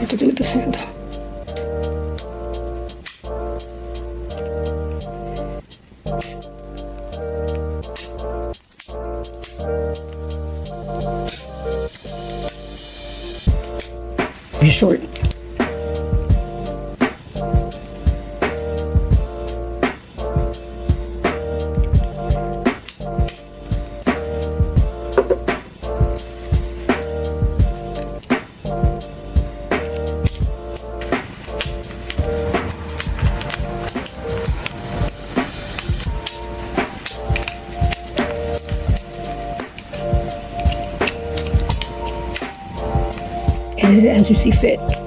to do with this hand. Be short. Edit it as you see fit.